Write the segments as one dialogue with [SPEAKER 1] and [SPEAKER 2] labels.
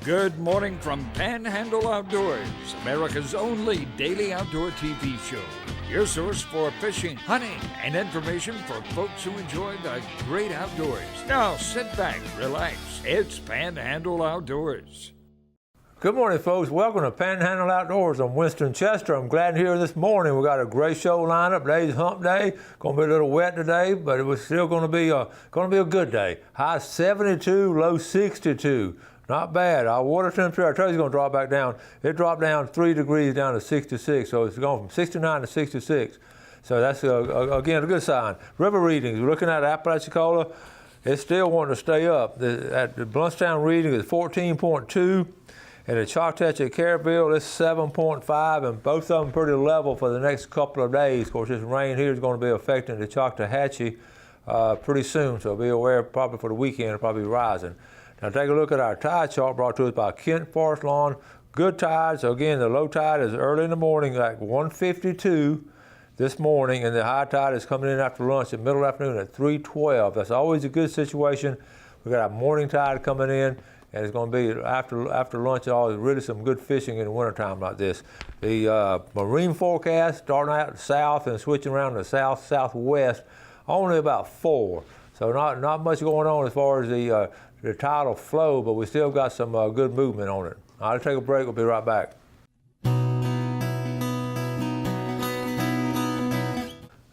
[SPEAKER 1] Good morning from Panhandle Outdoors, America's only daily outdoor TV show. Your source for fishing, hunting, and information for folks who enjoy the great outdoors. Now sit back, relax. It's Panhandle Outdoors.
[SPEAKER 2] Good morning, folks. Welcome to Panhandle Outdoors. I'm Winston Chester. I'm glad to hear this morning. We got a great show lineup. Today's hump day. Going to be a little wet today, but it was still going to be a good day. High 72, low 62. Not bad. Our water temperature, I told you, is going to drop back down. It dropped down 3 degrees down to 66, so it's going from 69 to 66. So that's, again, a good sign. River readings, we're looking at Apalachicola. It's still wanting to stay up. At the Bluntstown reading is 14.2. And the Choctaw at Careville, it's 7.5, and both of them pretty level for the next couple of days. Of course, this rain here is going to be affecting the Choctawhatchee pretty soon, so be aware probably for the weekend it'll probably be rising. Now take a look at our tide chart brought to us by Kent Forest Lawn. Good tide, so again, the low tide is early in the morning, like 1:52 this morning, and the high tide is coming in after lunch at middle afternoon at 3:12. That's always a good situation. We've got our morning tide coming in, and it's going to be after lunch. Always really some good fishing in the wintertime like this. The marine forecast starting out south and switching around to southwest, only about 4. So not much going on as far as the tidal flow, but we still got some good movement on it. I'll take a break. We'll be right back.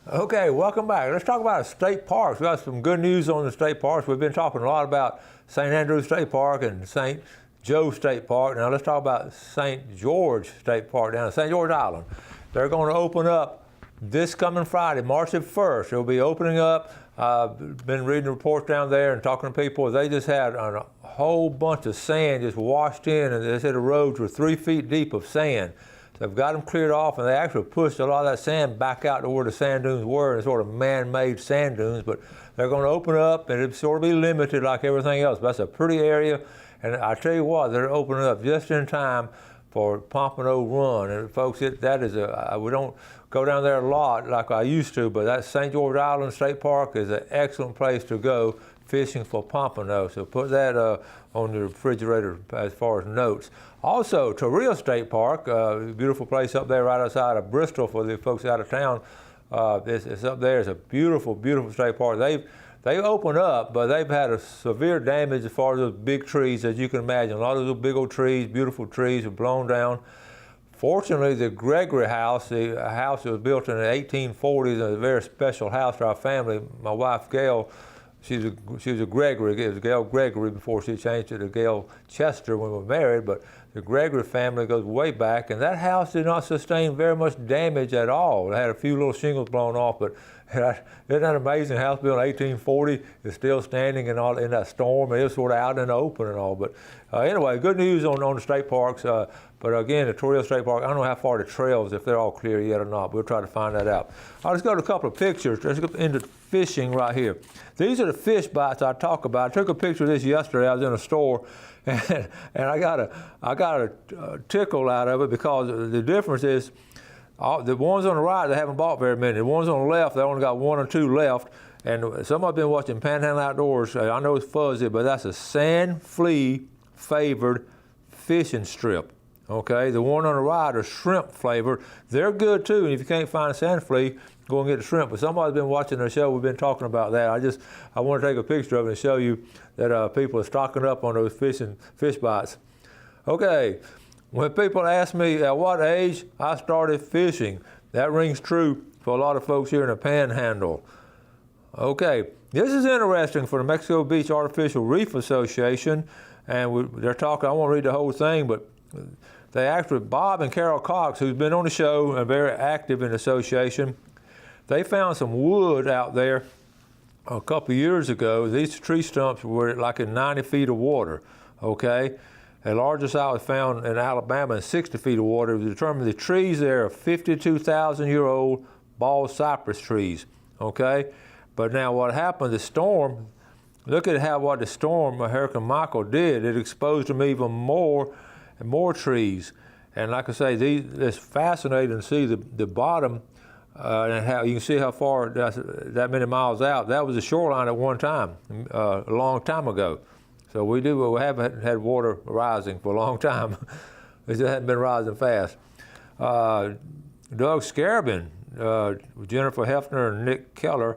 [SPEAKER 2] Okay, welcome back. Let's talk about state parks. We got some good news on the state parks. We've been talking a lot about St. Andrew State Park and St. Joe State Park. Now let's talk about St. George State Park down at St. George Island. They're going to open up this coming Friday, March the 1st. They'll be opening up. Been reading reports down there and talking to people. They just had a whole bunch of sand just washed in, and they said the roads were 3 feet deep of sand. So they've got them cleared off, and they actually pushed a lot of that sand back out to where the sand dunes were, and sort of man-made sand dunes. But they're going to open up, and it'll sort of be limited like everything else. But that's a pretty area, and I tell you what, they're opening up just in time for Pompano Run. And folks, we don't go down there a lot like I used to, but that St. George Island State Park is an excellent place to go fishing for pompano. So put that on the refrigerator as far as notes. Also, Torrio State Park, beautiful place up there right outside of Bristol for the folks out of town. It's up there. It's a beautiful, beautiful state park. They opened up, but they've had a severe damage as far as those big trees, as you can imagine. A lot of those big old trees, beautiful trees, have blown down. Fortunately, the Gregory house, the house that was built in the 1840s, a very special house to our family. My wife, Gail, she was a Gregory. It was Gail Gregory before she changed it to Gail Chester when we were married. But the Gregory family goes way back, and that house did not sustain very much damage at all. It had a few little shingles blown off, but isn't that amazing? House built in 1840 is still standing in that storm. It was sort of out in the open and all. But anyway, good news on the state parks. But again, the Torrio State Park, I don't know how far the trails, if they're all clear yet or not. We'll try to find that out. Let's go to a couple of pictures. Let's go into fishing right here. These are the fish bites I talk about. I took a picture of this yesterday. I was in a store, and I got a tickle out of it because the difference is the ones on the right, they haven't bought very many. The ones on the left, they only got 1 or 2 left. And somebody's been watching Panhandle Outdoors. I know it's fuzzy, but that's a sand flea favored fishing strip. Okay, the one on the right are shrimp flavored. They're good too, and if you can't find a sand flea, go and get the shrimp. But somebody's been watching the show. We've been talking about that. I want to take a picture of it and show you that people are stocking up on those fish bites. Okay, when people ask me at what age I started fishing, that rings true for a lot of folks here in the Panhandle. Okay, this is interesting for the Mexico Beach Artificial Reef Association, and they're talking. I won't read the whole thing, but they actually, Bob and Carol Cox, who's been on the show and very active in the association, they found some wood out there a couple of years ago. These tree stumps were like in 90 feet of water, okay? The largest I was found in Alabama in 60 feet of water. It was determined the trees there are 52,000-year-old bald cypress trees, okay? But now what happened, the storm, look at what the storm, Hurricane Michael, did. It exposed them even more and more trees. And like I say, it's fascinating to see the bottom and how you can see how far that many miles out. That was the shoreline at one time, a long time ago. So we do, but we haven't had water rising for a long time. It just hasn't been rising fast. Doug Scarabin, Jennifer Hefner, and Nick Keller.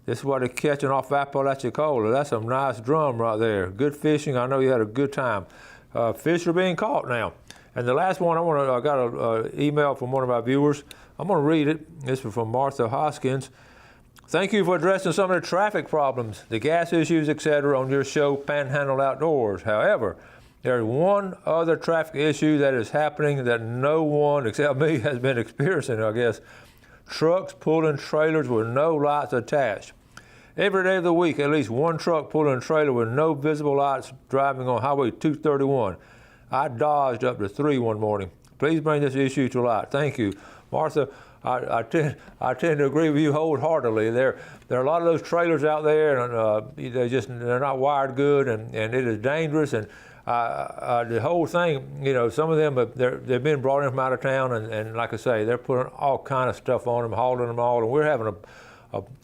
[SPEAKER 2] This is what they're catching off Apalachicola. That's some nice drum right there. Good fishing. I know you had a good time. Fish are being caught now. And the last one, I got an email from one of our viewers. I'm going to read it. This is from Martha Hoskins. Thank you for addressing some of the traffic problems, the gas issues, etc. on your show, Panhandle Outdoors. However, there's one other traffic issue that is happening that no one except me has been experiencing, I guess. Trucks pulling trailers with no lights attached. Every day of the week, at least one truck pulling a trailer with no visible lights driving on Highway 231. I dodged up to 3 one morning. Please bring this issue to light. Thank you. Martha, I tend to agree with you wholeheartedly. There are a lot of those trailers out there, and they're not wired good, and it is dangerous. And the whole thing, some of them they've been brought in from out of town, and like I say, they're putting all kind of stuff on them, hauling them all, and we're having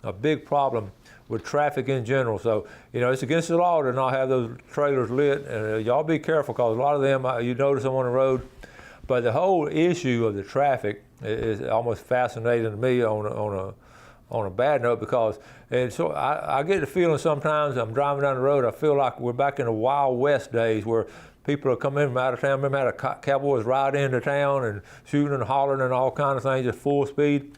[SPEAKER 2] a big problem with traffic in general. So it's against the law to not have those trailers lit, and y'all be careful, because a lot of them you notice them on the road. But the whole issue of the traffic is almost fascinating to me on a bad note, because so I get the feeling sometimes I'm driving down the road, I feel like we're back in the Wild West days where people are coming in from out of town. Remember how the cowboys ride into town and shooting and hollering and all kinds of things at full speed?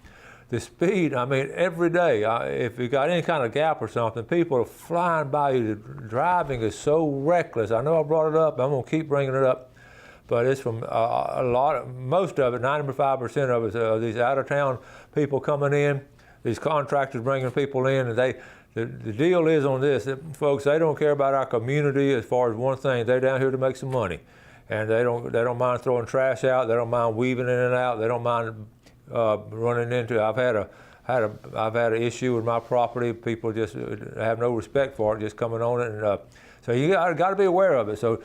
[SPEAKER 2] The speed, every day, if you got any kind of gap or something, people are flying by you. The driving is so reckless. I know I brought it up, I'm going to keep bringing it up. But it's from most of it, 95% of it, these out-of-town people coming in, these contractors bringing people in, and the deal is on this, folks, they don't care about our community as far as one thing. They're down here to make some money, and they don't mind throwing trash out. They don't mind weaving in and out. They don't mind running into. I've had an issue with my property. People just have no respect for it, just coming on it, and so you got to be aware of it. So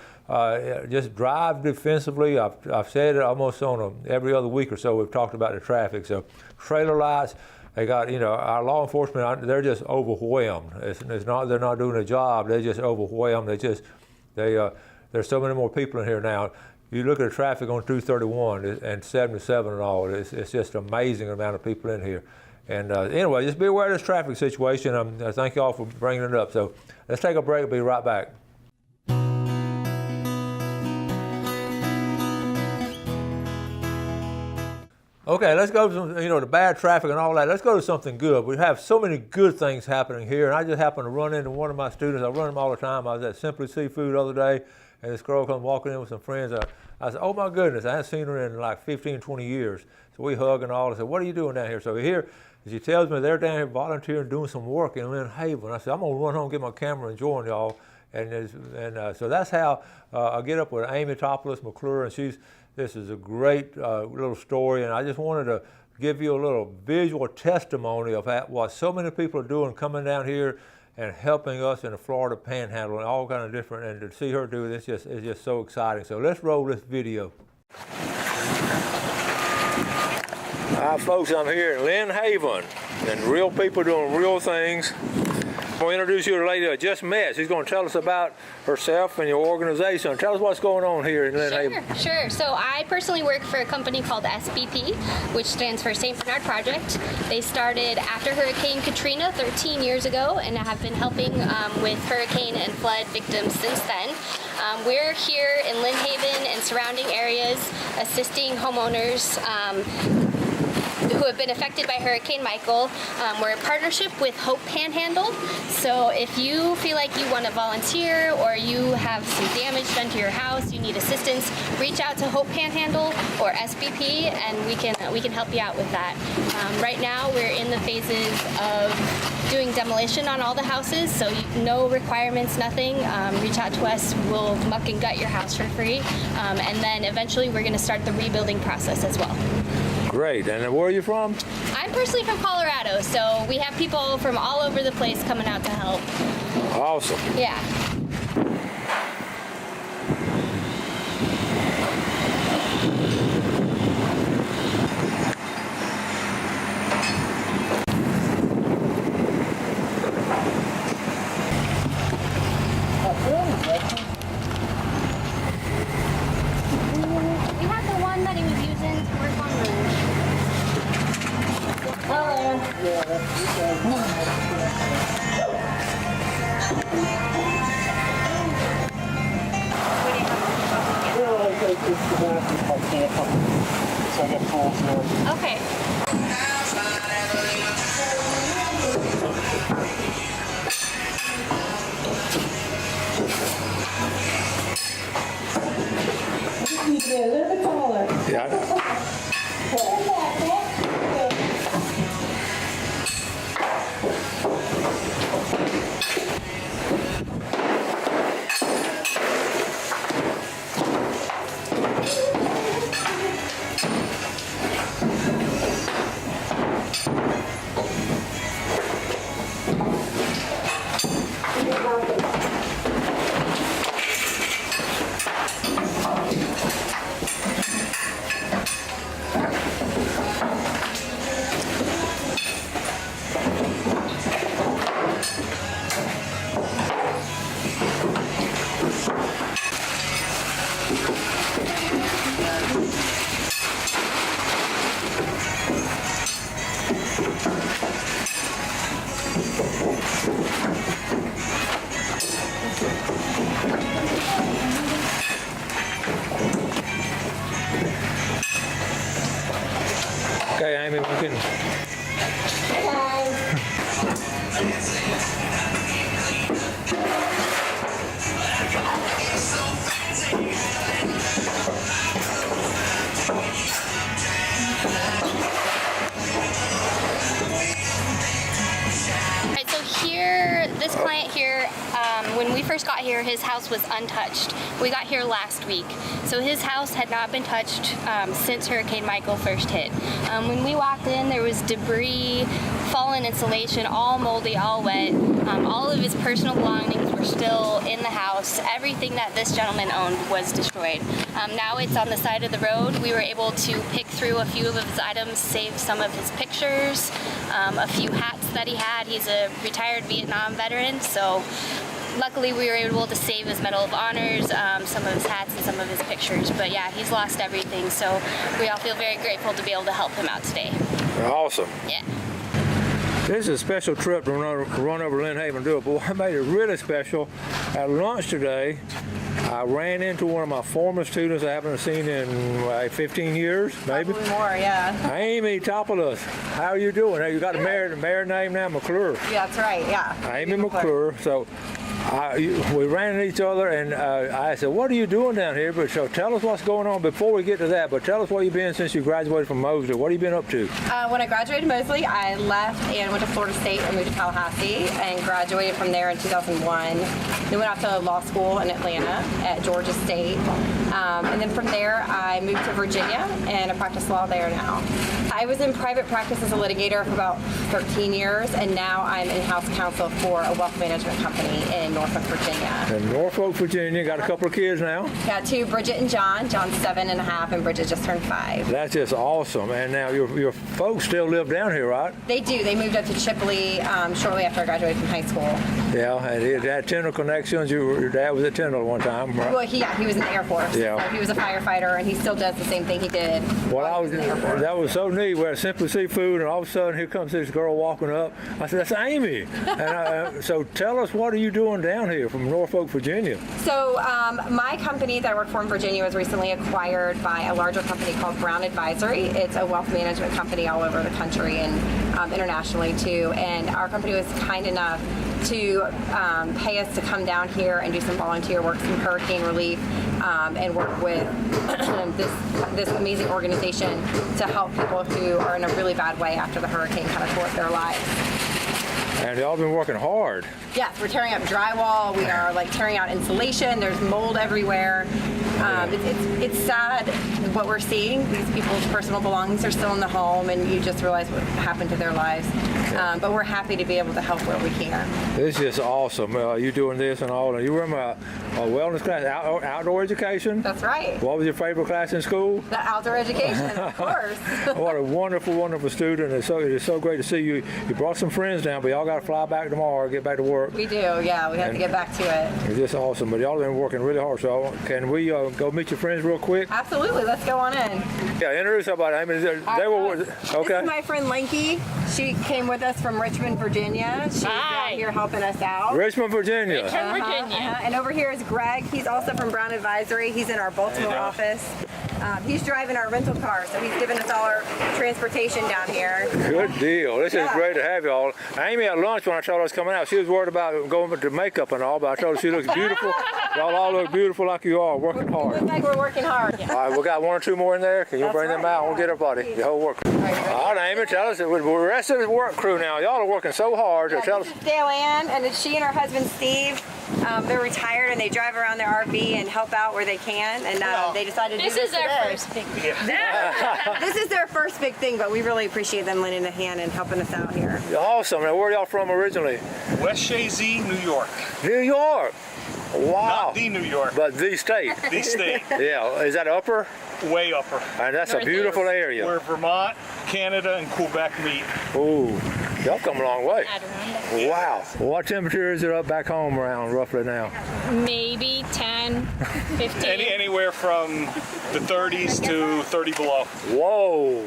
[SPEAKER 2] just drive defensively. I've said it almost on every other week or so. We've talked about the traffic. So trailer lights, they got our law enforcement. They're just overwhelmed. It's not they're not doing a job. They're just overwhelmed. There's so many more people in here now. You look at the traffic on 231 and 77 and all. It's just an amazing amount of people in here. And anyway, just be aware of this traffic situation. I thank you all for bringing it up. So let's take a break. We'll be right back. Okay, let's go to some, the bad traffic and all that. Let's go to something good. We have so many good things happening here, and I just happened to run into one of my students. I run them all the time. I was at Simply Seafood the other day, and this girl comes walking in with some friends. I said, oh my goodness, I haven't seen her in like 15, 20 years. So we hug and all. I said, what are you doing down here? So here, she tells me they're down here volunteering, doing some work in Lynn Haven. I said, I'm gonna run home, get my camera, and join y'all. And so that's how I get up with Amy Topolis McClure, and this is a great little story, and I just wanted to give you a little visual testimony of what so many people are doing, coming down here and helping us in the Florida Panhandle and all kind of different, and to see her do this is just so exciting. So let's roll this video. Hi folks, I'm here in Lynn Haven, and real people doing real things. I'm going to introduce you to a lady I just met. She's going to tell us about herself and your organization. Tell us what's going on here in Lynn Haven.
[SPEAKER 3] Sure. So I personally work for a company called SBP, which stands for St. Bernard Project. They started after Hurricane Katrina 13 years ago, and have been helping with hurricane and flood victims since then. We're here in Lynn Haven and surrounding areas assisting homeowners who have been affected by Hurricane Michael. We're in partnership with Hope Panhandle. So if you feel like you want to volunteer or you have some damage done to your house, you need assistance, reach out to Hope Panhandle or SBP, and we can help you out with that. Right now we're in the phases of doing demolition on all the houses, so no requirements, nothing. Reach out to us, we'll muck and gut your house for free, and then eventually we're going to start the rebuilding process as well.
[SPEAKER 2] Great. And where are you from?
[SPEAKER 3] I'm personally from Colorado, so we have people from all over the place coming out to help.
[SPEAKER 2] Awesome.
[SPEAKER 3] Yeah. Okay.
[SPEAKER 4] A little bit taller.
[SPEAKER 2] Yeah. Okay, Amy, we can.
[SPEAKER 3] Alright, so here, this client here, when we first got here, his house was untouched. We got here last week, so his house had not been touched since Hurricane Michael first hit. When we walked in, there was debris, fallen insulation, all moldy, all wet. All of his personal belongings were still in the house. Everything that this gentleman owned was destroyed. Now it's on the side of the road. We were able to pick through a few of his items, save some of his pictures, a few hats that he had. He's a retired Vietnam veteran, so luckily we were able to save his Medal of Honors, some of his hats and some of his pictures. But yeah, he's lost everything, so we all feel very grateful to be able to help him out today.
[SPEAKER 2] Awesome.
[SPEAKER 3] Yeah.
[SPEAKER 2] This is a special trip to run over Lynn Haven and do it, but what made it really special, at lunch today, I ran into one of my former students I haven't seen in like 15 years, maybe.
[SPEAKER 4] Probably more, yeah.
[SPEAKER 2] Amy Topolis, how are you doing? Hey, you got a married name now, McClure.
[SPEAKER 4] Yeah, that's right, yeah.
[SPEAKER 2] Amy McClure. So we ran into each other, and I said, what are you doing down here? But so tell us what's going on before we get to that. But tell us where you've been since you graduated from Mosley. What have you been up to?
[SPEAKER 4] When I graduated Mosley, I left and went to Florida State and moved to Tallahassee and graduated from there in 2001. Then went off to law school in Atlanta at Georgia State. And then from there, I moved to Virginia and I practice law there now. I was in private practice as a litigator for about 13 years, and now I'm in-house counsel for a wealth management company in Norfolk, Virginia.
[SPEAKER 2] In Norfolk, Virginia, got a couple of kids now?
[SPEAKER 4] Got two, Bridget and John. John's 7.5 and Bridget just turned 5.
[SPEAKER 2] That's just awesome. And now your folks still live down here, right?
[SPEAKER 4] They do. They moved up to Chipley shortly after I graduated from high school.
[SPEAKER 2] Yeah, and he had Tyndall connections. Your dad was at Tyndall one time, right?
[SPEAKER 4] Well, he was in the Air Force.
[SPEAKER 2] Yeah.
[SPEAKER 4] So he was a firefighter, and he still does the same thing he did.
[SPEAKER 2] Well,
[SPEAKER 4] in the Air Force.
[SPEAKER 2] that was so neat. We had Simply Seafood, and all of a sudden, here comes this girl walking up. I said, that's Amy. And so tell us, what are you doing down here from Norfolk, Virginia?
[SPEAKER 4] So my company that I work for in Virginia was recently acquired by a larger company called Brown Advisory. It's a wealth management company all over the country and internationally too. And our company was kind enough to pay us to come down here and do some volunteer work, some hurricane relief, and work with this amazing organization to help people who are in a really bad way after the hurricane kind of tore up their lives.
[SPEAKER 2] And y'all been working hard.
[SPEAKER 4] Yes, we're tearing up drywall. We are like tearing out insulation. There's mold everywhere. It's sad what we're seeing. These people's personal belongings are still in the home, and you just realize what happened to their lives. But we're happy to be able to help where we can.
[SPEAKER 2] This is awesome. You doing this and all. You remember a wellness class, outdoor education?
[SPEAKER 4] That's right.
[SPEAKER 2] What was your favorite class in school?
[SPEAKER 4] The outdoor education, of course.
[SPEAKER 2] What a wonderful, wonderful student. It is so great to see you. You brought some friends down, but y'all got to fly back tomorrow, get back to work.
[SPEAKER 4] We do, yeah. We have to get back to it.
[SPEAKER 2] It's just awesome. But y'all have been working really hard. So can we go meet your friends real quick?
[SPEAKER 4] Absolutely. Let's go on in.
[SPEAKER 2] Yeah, introduce everybody. I mean, they were
[SPEAKER 4] This
[SPEAKER 2] okay.
[SPEAKER 4] is my friend Linky. She came with us from Richmond, Virginia. She's down here helping us out.
[SPEAKER 2] Richmond, Virginia.
[SPEAKER 4] And over here is Greg. He's also from Brown Advisory. He's in our Baltimore office. He's driving our rental car, so he's giving us all our transportation down here.
[SPEAKER 2] Good deal. This is great to have y'all. Amy at lunch when I told her I was coming out, she was worried about going to makeup and all, but I told her she looks beautiful. Y'all all look beautiful like you are, working
[SPEAKER 4] We
[SPEAKER 2] hard.
[SPEAKER 4] look like we're working hard.
[SPEAKER 2] All right, we got 1 or 2 more in there. Can you bring them out? We'll get everybody, the whole work. All right, Amy, tell us, the rest of the work crew now, y'all are working so hard. So tell us.
[SPEAKER 4] This is Dale Ann, and it's she and her husband Steve. They're retired and they drive around their RV and help out where they can, and they decided to do this
[SPEAKER 3] their
[SPEAKER 4] today.
[SPEAKER 3] first big
[SPEAKER 4] This is their first big thing, but we really appreciate them lending a hand and helping us out here.
[SPEAKER 2] Awesome. Now, where are y'all from originally?
[SPEAKER 5] West Shazy, New York.
[SPEAKER 2] New York. Wow.
[SPEAKER 5] Not the New York,
[SPEAKER 2] But the state.
[SPEAKER 5] the state.
[SPEAKER 2] Yeah. Is that upper?
[SPEAKER 5] Way upper.
[SPEAKER 2] And that's a beautiful area.
[SPEAKER 5] Where Vermont, Canada, and Quebec meet.
[SPEAKER 2] Ooh. Y'all come a long way. Wow. What temperature is it up back home around roughly now?
[SPEAKER 3] Maybe 10, 15.
[SPEAKER 5] Anywhere from the 30s to 30 below.
[SPEAKER 2] Whoa.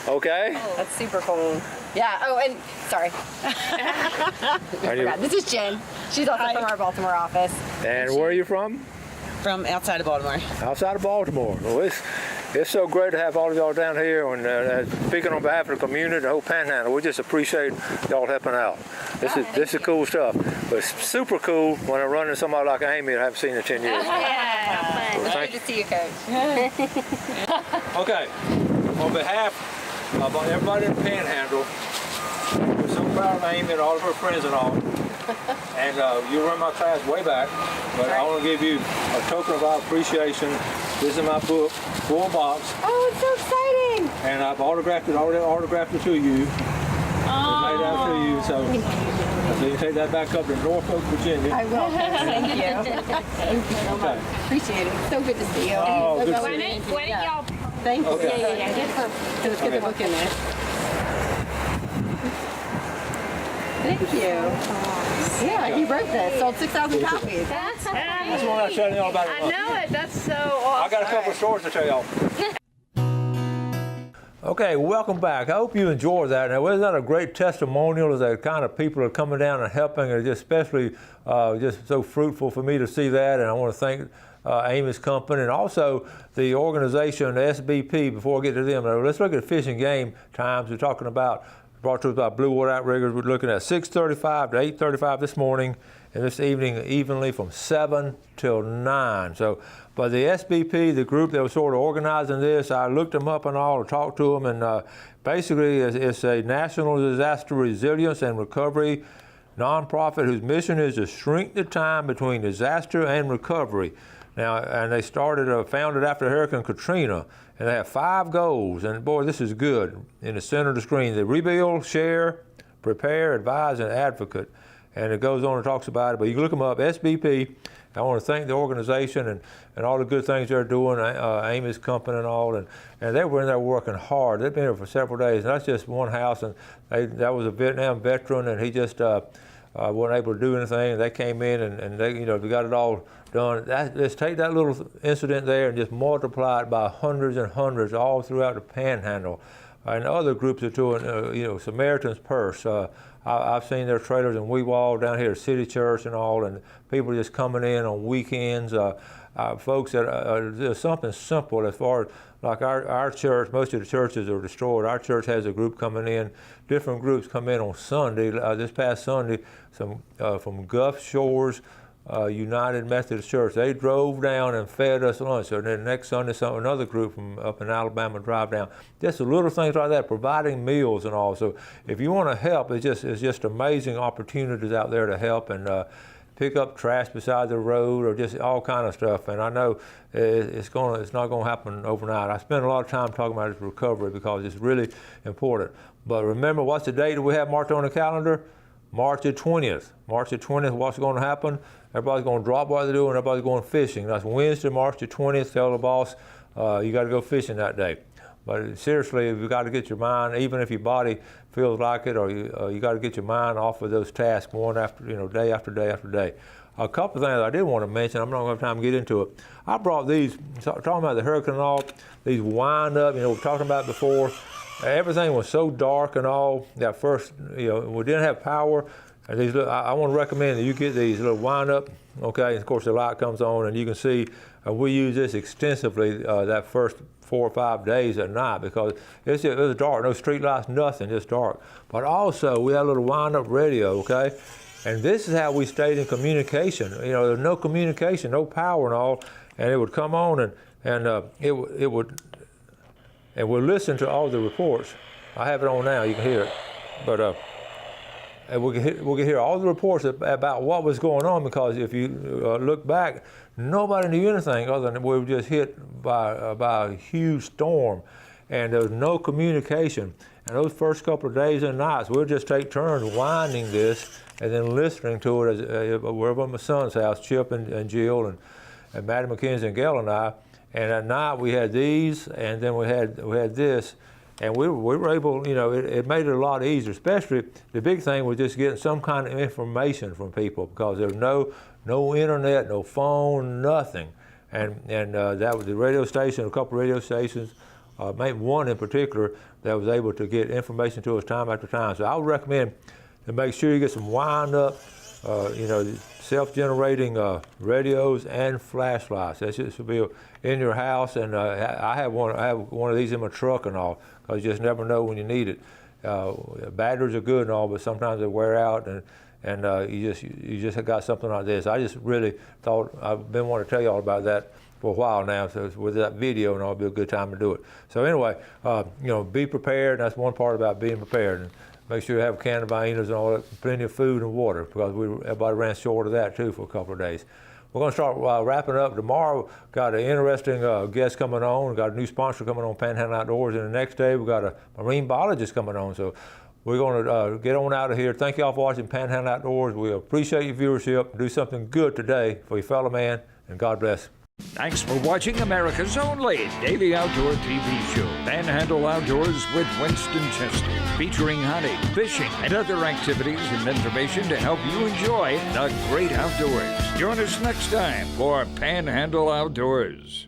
[SPEAKER 2] Okay.
[SPEAKER 4] That's super cool. Yeah. Oh, and sorry. This is Jen. She's also from our Baltimore office.
[SPEAKER 2] And where are you from?
[SPEAKER 6] From outside of Baltimore.
[SPEAKER 2] Outside of Baltimore. Well, it's so great to have all of y'all down here, and speaking on behalf of the community, the whole Panhandle, we just appreciate y'all helping out. This is cool stuff. But it's super cool when I run into somebody like Amy that I haven't seen in 10 years.
[SPEAKER 4] Yeah.
[SPEAKER 2] Well,
[SPEAKER 4] Good to see you, Coach.
[SPEAKER 2] Okay, on behalf of everybody in the Panhandle, we're so proud of Amy and all of her friends and all. And you run my class way back, but I want to give you a token of our appreciation. This is my book, full box,
[SPEAKER 4] Oh, it's so exciting.
[SPEAKER 2] and I've already autographed it to you. It's made out to you, so you can take that back up to Norfolk, Virginia.
[SPEAKER 4] I will. Thank you. Thank you so much. Appreciate it. So good to see you.
[SPEAKER 2] Oh, good to see you.
[SPEAKER 3] Why don't y'all
[SPEAKER 4] Thank you.
[SPEAKER 2] Okay.
[SPEAKER 4] Yeah. Get her. So it's good to look in there. Thank you. Yeah, he wrote this. Sold 6,000 copies.
[SPEAKER 3] That's
[SPEAKER 2] That's what I'm telling y'all about.
[SPEAKER 3] I know it. That's so awesome.
[SPEAKER 2] I got a couple of stories to tell y'all. Okay, welcome back. I hope you enjoyed that. Now, wasn't that a great testimonial of the kind of people that are coming down and helping, and just especially just so fruitful for me to see that. And I want to thank Amy's company and also the organization, the SBP, before I get to them. Now, let's look at Fish and Game times. We're talking about, brought to us by Blue Water Outriggers. We're looking at 6:35 to 8:35 this morning, and this evening evenly from 7 till 9. So, but the SBP, the group that was sort of organizing this, I looked them up and all, talked to them, and basically it's a national disaster resilience and recovery nonprofit whose mission is to shrink the time between disaster and recovery. Now, and they started, founded after Hurricane Katrina, and they have 5 goals, and boy, this is good. In the center of the screen, they rebuild, share, prepare, advise, and advocate. And it goes on and talks about it, but you can look them up, SBP. I want to thank the organization and all the good things they're doing, Amy's company and all, and they were in there working hard. They've been here for several days, and that's just one house, and that was a Vietnam veteran, and he just wasn't able to do anything, and they came in and they, they got it all done. Let's take that little incident there and just multiply it by hundreds and hundreds all throughout the Panhandle. And other groups are doing, Samaritan's Purse. I've seen their trailers in Weewall down here at City Church and all, and people just coming in on weekends. Folks that there's something simple as far as like our church. Most of the churches are destroyed. Our church has a group coming in. Different groups come in on Sunday. This past Sunday, some from Gulf Shores United Methodist Church. They drove down and fed us lunch. So then next Sunday, another group from up in Alabama drive down. Just the little things like that, providing meals and all. So if you want to help, it's just amazing opportunities out there to help and pick up trash beside the road or just all kind of stuff. And I know it's not going to happen overnight. I spend a lot of time talking about this recovery because it's really important. But remember, what's the date that we have marked on the calendar? March the 20th. March the 20th, what's going to happen? Everybody's going to drop what they're doing, everybody's going fishing. That's Wednesday, March the 20th. Tell the boss you got to go fishing that day. But seriously, you got to get your mind, even if your body feels like it, or you got to get your mind off of those tasks one after, day after day after day. a couple of things I did want to mention. I'm not going to have time to get into it. I brought these, talking about the hurricane and all, these wind up, we've talked about it before. Everything was so dark and all. That first, we didn't have power. And these, I want to recommend that you get these little wind up, okay? And of course, the light comes on, and you can see we use this extensively that first 4 or 5 days at night because it was dark, no street lights, nothing, just dark. But also, we had a little wind up radio, okay? And this is how we stayed in communication. There's no communication, no power and all, and it would come on and we'll listen to all the reports. I have it on now, you can hear it. But and we could hear all the reports about what was going on because if you look back, nobody knew anything other than we were just hit by a huge storm, and there was no communication. And those first couple of days and nights, we'll just take turns winding this and then listening to it as we're over at my son's house, Chip and Jill and Maddie McKenzie and Gail and I. And at night we had these, and then we had this. And we were able, it made it a lot easier, especially the big thing was just getting some kind of information from people because there was no internet, no phone, nothing. And that was the radio station, a couple of radio stations, maybe one in particular that was able to get information to us time after time. So I would recommend to make sure you get some wind up, self-generating radios and flashlights. That should be in your house, and I have one of these in my truck and all, because you just never know when you need it. Batteries are good and all, but sometimes they wear out, and you just got something like this. I just really thought I've been wanting to tell you all about that for a while now. So with that video and all, it'll be a good time to do it. So anyway, be prepared. That's one part about being prepared. And make sure you have a can of Viennas and all that, plenty of food and water, because everybody ran short of that too for a couple of days. We're going to start wrapping up tomorrow. Got an interesting guest coming on. Got a new sponsor coming on, Panhandle Outdoors. And the next day, we got a marine biologist coming on. So we're going to get on out of here. Thank you all for watching Panhandle Outdoors. We appreciate your viewership. Do something good today for your fellow man, and God bless.
[SPEAKER 1] Thanks for watching America's only daily outdoor TV show, Panhandle Outdoors with Winston Chester, featuring hunting, fishing, and other activities and information to help you enjoy the great outdoors. Join us next time for Panhandle Outdoors.